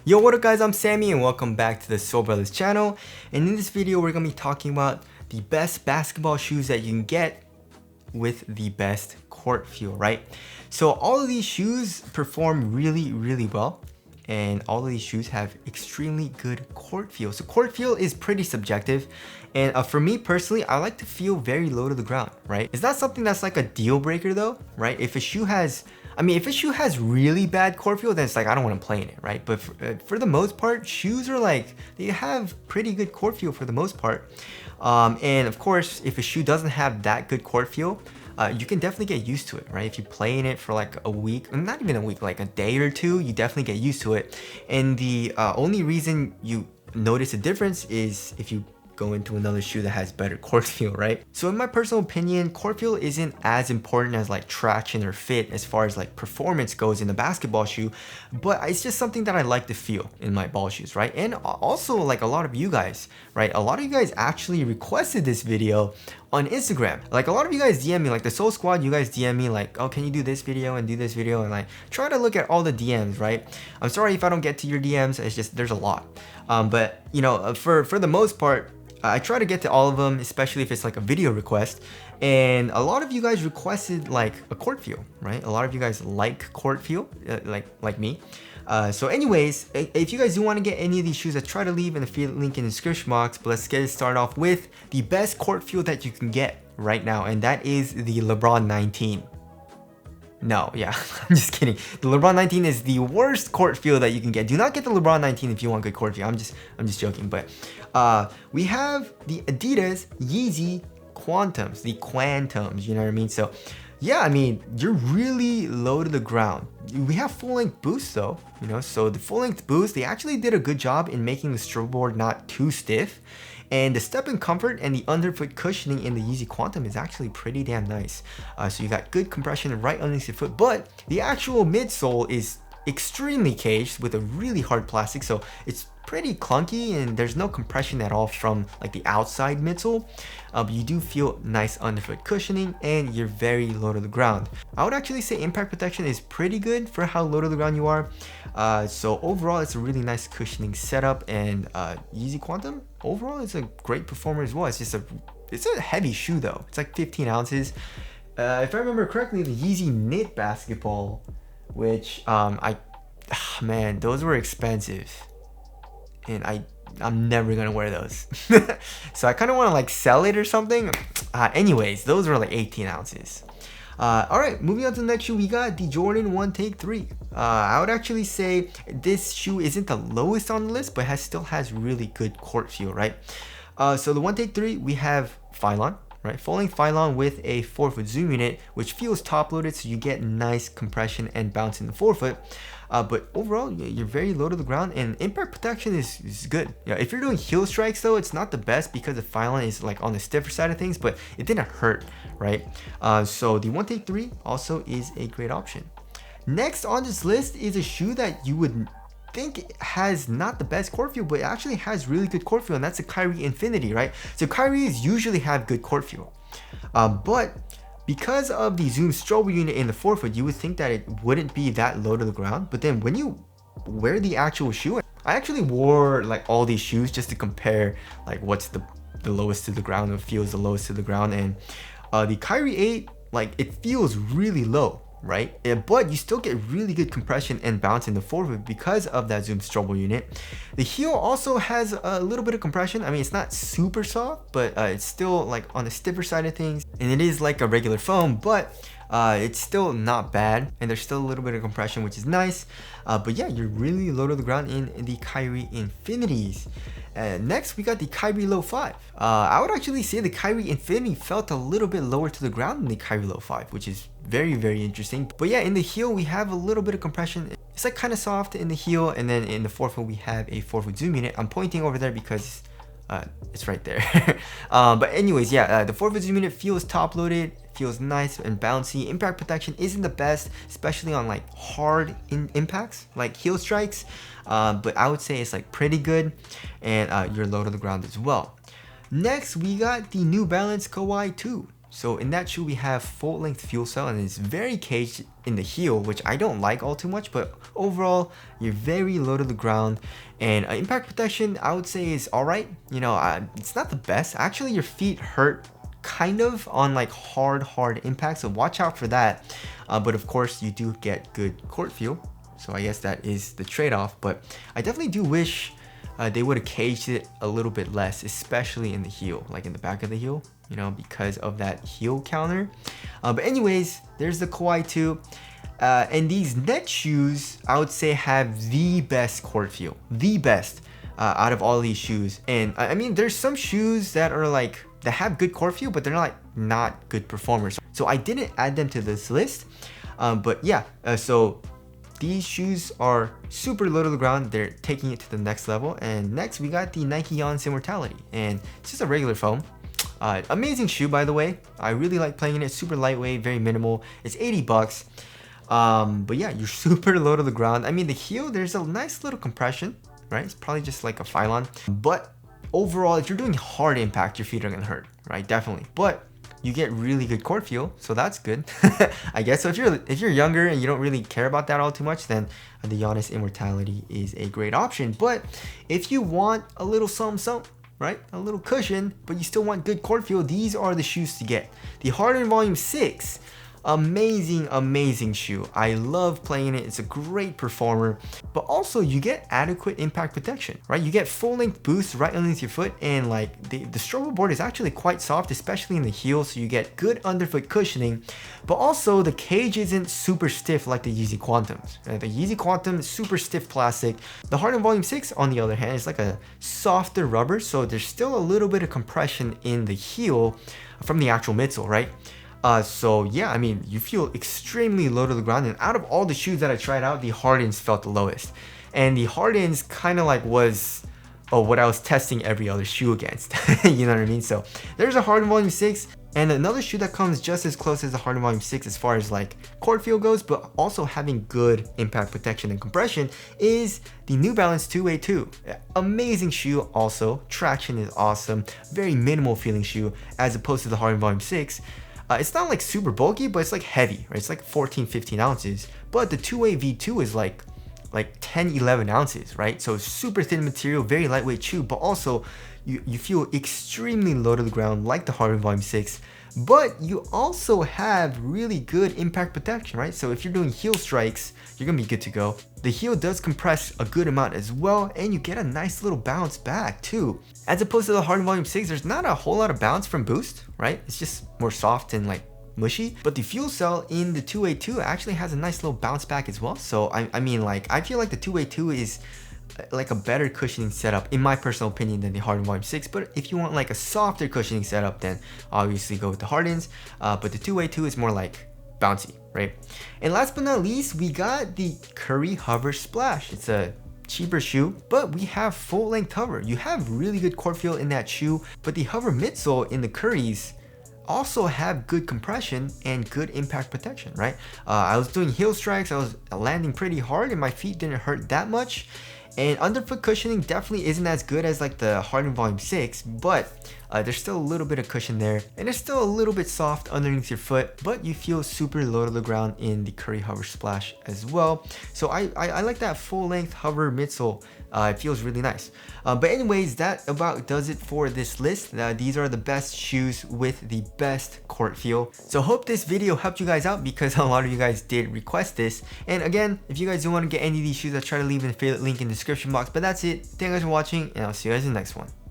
Yo, what up guys, I'm Sammy and welcome back to the Soul Brothers channel. And in this video, we're gonna be talking about the best basketball shoes that you can get with the best court feel, right? So all of these shoes perform really well. And all of these shoes have extremely good court feel. So court feel is pretty subjective. And for me personally, I like to feel very low to the ground, right? It's not something that's like a deal breaker though, right? If a shoe has really bad court feel, then it's like, I don't want to play in it, right? But for the most part, shoes are like, they have pretty good court feel for the most part. And of course, if a shoe doesn't have that good court feel, you can definitely get used to it, right? If you play in it for like a week, not even a week, like a day or two, you definitely get used to it. And the only reason you notice a difference is if you go into another shoe that has better court feel, right? So in my personal opinion, court feel isn't as important as like traction or fit as far as like performance goes in a basketball shoe, but it's just something that I like to feel in my ball shoes, right? And also like a lot of you guys, right? A lot of you guys actually requested this video on Instagram. Like a lot of you guys DM me, like the Soul Squad, you guys DM me like, oh, can you do this video and do this video? And like try to look at all the DMs, right? I'm sorry if I don't get to your DMs, it's just, there's a lot. But you know, for the most part, I try to get to all of them, especially if it's like a video request. And a lot of you guys requested like a court feel, right? A lot of you guys like court feel, like me. So anyways, if you guys do want to get any of these shoes, I try to leave an affiliate link in the description box. But let's get it started off with the best court feel that you can get right now. And that is the LeBron 19. No, yeah, I'm just kidding. The LeBron 19 is the worst court feel that you can get. Do not get the LeBron 19 if you want good court feel. I'm just joking. But we have the Adidas Yeezy Quantums, the Quantums, you know what I mean? So yeah, I mean, you're really low to the ground. We have full-length boosts though, you know, so the full-length boost, they actually did a good job in making the stroke board not too stiff. And the step-in comfort and the underfoot cushioning in the Yeezy Quantum is actually pretty damn nice. So you got good compression right underneath your foot, but the actual midsole is extremely caged with a really hard plastic, so it's pretty clunky and there's no compression at all from like the outside midsole. But you do feel nice underfoot cushioning and you're very low to the ground. I would actually say impact protection is pretty good for how low to the ground you are. So overall, it's a really nice cushioning setup, and Yeezy Quantum overall is a great performer as well. It's a heavy shoe though. It's like 15 ounces. If I remember correctly, the Yeezy Knit basketball, which man, those were expensive. And I'm never gonna wear those. So I kind of want to like sell it or something. Anyways, those were like 18 ounces. All right, moving on to the next shoe, we got the Jordan 1 Take 3. I would actually say this shoe isn't the lowest on the list, but still has really good court feel, right? So the 1 Take 3, we have Phylon, right? Full-length Phylon with a 4-foot zoom unit, which feels top-loaded, so you get nice compression and bounce in the forefoot. But overall, you're very low to the ground, and impact protection is good. Yeah, if you're doing heel strikes though, it's not the best because the Phylon is like on the stiffer side of things, but it didn't hurt, right? So the 1 Take 3 also is a great option. Next on this list is a shoe that you would think has not the best court feel, but it actually has really good court feel, and that's the Kyrie Infinity, right? So Kyries usually have good court feel, but because of the zoom strobe unit in the forefoot, you would think that it wouldn't be that low to the ground. But then when you wear the actual shoe, I actually wore like all these shoes just to compare like what's the lowest to the ground, what feels the lowest to the ground. And the Kyrie 8, like it feels really low, right? But you still get really good compression and bounce in the forefoot because of that zoom strobe unit. The heel also has a little bit of compression. I mean, it's not super soft, but it's still like on the stiffer side of things, and it is like a regular foam, but it's still not bad, and there's still a little bit of compression, which is nice. But yeah, you're really low to the ground in the Kyrie Infinities. Next, we got the Kyrie Low 5. I would actually say the Kyrie Infinity felt a little bit lower to the ground than the Kyrie Low 5, which is very interesting. But yeah, in the heel, we have a little bit of compression. It's like kind of soft in the heel, and then in the forefoot, we have a 4-foot zoom unit. I'm pointing over there because it's right there. But anyways, yeah, the 4-foot zoom unit feels top-loaded, feels nice and bouncy. Impact protection isn't the best, especially on like hard impacts, like heel strikes. But I would say it's like pretty good, and you're low to the ground as well. Next, we got the New Balance Kawaii 2. So in that shoe, we have full length fuel cell, and it's very caged in the heel, which I don't like all too much, but overall, you're very low to the ground. And impact protection, I would say is all right. You know, it's not the best. Actually, your feet hurt kind of on like hard impact, so watch out for that. But of course, you do get good court feel. So I guess that is the trade-off, but I definitely do wish they would have caged it a little bit less, especially in the heel, like in the back of the heel, you know, because of that heel counter. But anyways, there's the Kawaii 2. And these net shoes, I would say, have the best court feel, the best out of all these shoes. And I mean, there's some shoes that are like, that have good court feel, but they're not good performers. So I didn't add them to this list. But yeah, so these shoes are super low to the ground. They're taking it to the next level. And next we got the Nike Ons Immortality, and it's just a regular foam. Amazing shoe, by the way. I really like playing in it. Super lightweight, very minimal. It's 80 bucks. But yeah, you're super low to the ground. I mean, the heel, there's a nice little compression, right? It's probably just like a phylon. But overall, if you're doing hard impact, your feet are gonna hurt, right? Definitely. But you get really good court feel, so that's good. I guess. So if you're younger and you don't really care about that all too much, then the Ons Immortality is a great option. But if you want a little something, right, a little cushion, but you still want good court feel, these are the shoes to get. The Hardener Volume 6, amazing shoe. I love playing it. It's a great performer, but also you get adequate impact protection, right? You get full length boost right underneath your foot, and like the stroller board is actually quite soft, especially in the heel, so you get good underfoot cushioning. But also the cage isn't super stiff like the Yeezy Quantums. Right? The Yeezy Quantum is super stiff plastic. The Hardener Volume 6, on the other hand, is like a softer rubber, so there's still a little bit of compression in the heel from the actual midsole, right? So yeah, I mean, you feel extremely low to the ground, and out of all the shoes that I tried out, the Hardens felt the lowest. And the Hardens kind of like was what I was testing every other shoe against. You know what I mean? So there's a Hardener Volume 6, and another shoe that comes just as close as the Hardener Volume 6 as far as like court feel goes, but also having good impact protection and compression, is the New Balance 2A2. Amazing shoe also. Traction is awesome. Very minimal feeling shoe as opposed to the Hardener Volume 6. It's not like super bulky, but it's like heavy, right? It's like 14-15 ounces. But the 2A V2 is like 10-11 ounces, right? So super thin material, very lightweight shoe, but also you feel extremely low to the ground like the Hardener Volume 6. But you also have really good impact protection, right? So if you're doing heel strikes, you're gonna be good to go. The heel does compress a good amount as well, and you get a nice little bounce back too. As opposed to the Hardener Volume 6, there's not a whole lot of bounce from boost, right? It's just more soft and like mushy. But the fuel cell in the 2A2 actually has a nice little bounce back as well. So I mean, like, I feel like the 2A2 is like a better cushioning setup in my personal opinion than the Hardener Volume 6. But if you want like a softer cushioning setup, then obviously go with the Hardens. But the 2A2 is more like bouncy, right? And last but not least, we got the Curry Hover Splash. It's a cheaper shoe, but we have full length hover. You have really good court feel in that shoe, but the hover midsole in the Curries also have good compression and good impact protection, right? I was doing heel strikes, I was landing pretty hard, and my feet didn't hurt that much. And underfoot cushioning definitely isn't as good as like the Hardener Volume 6, but there's still a little bit of cushion there, and it's still a little bit soft underneath your foot, but you feel super low to the ground in the Curry Hover Splash as well. So I like that full length hover midsole. It feels really nice. But anyways, that about does it for this list. These are the best shoes with the best court feel. So hope this video helped you guys out, because a lot of you guys did request this. And again, if you guys do want to get any of these shoes, I'll try to leave an affiliate link in the description box. But that's it. Thank you guys for watching, and I'll see you guys in the next one.